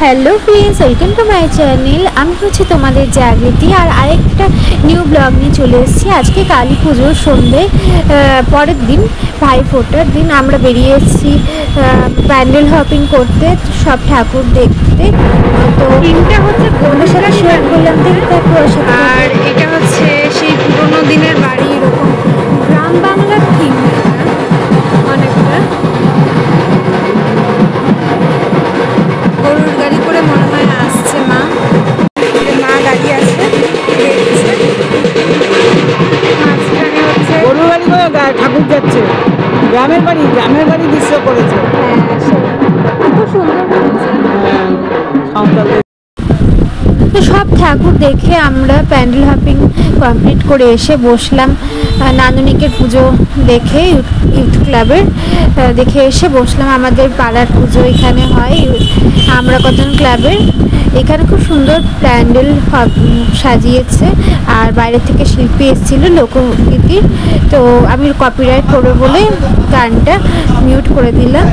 Hello friends, welcome to my channel. আমি হচ্ছে তোমাদের জাগৃতি আর আরেকটা নিউ ব্লগ নিয়ে চলে এসেছি। আজকে কালী পুজোর সন্ধ্যে পরের দিন, ভাইফোঁটার দিন আমরা বেরিয়েছি প্যান্ডেল হপিং করতে, সব ঠাকুর দেখতে। তো দিনটা হচ্ছে তোমাদের সাথে শেয়ার করলাম, দেখতে আর এটা হচ্ছে সেই পুরোনো দিনের বাড়ি, এরকম গ্রাম বাংলার থিম অনেকটা। গরুর গাড়ি করে মনে হয় আসছে মা গাড়ি আছে দেখছে। মাঝখানে হচ্ছে গরুর গাড়ি করে ঠাকুর যাচ্ছে, গ্রামের বাড়ি দৃশ্য করেছে। খুব সুন্দর সাঁওতালদের তো সব ঠাকুর দেখে আমরা প্যান্ডেল হপিং কমপ্লিট করে এসে বসলাম। নান্দনিকের পুজো দেখে ইউথ ক্লাবের দেখে এসে বসলাম। আমাদের পাড়ার পুজো এখানে হয়, আমরা কজন ক্লাবের। এখানে খুব সুন্দর প্যান্ডেল সাজিয়েছে আর বাইরে থেকে শিল্পী এসেছিল লোকগীতির। তো আমি কপিরাইট করবো বলে গানটা মিউট করে দিলাম।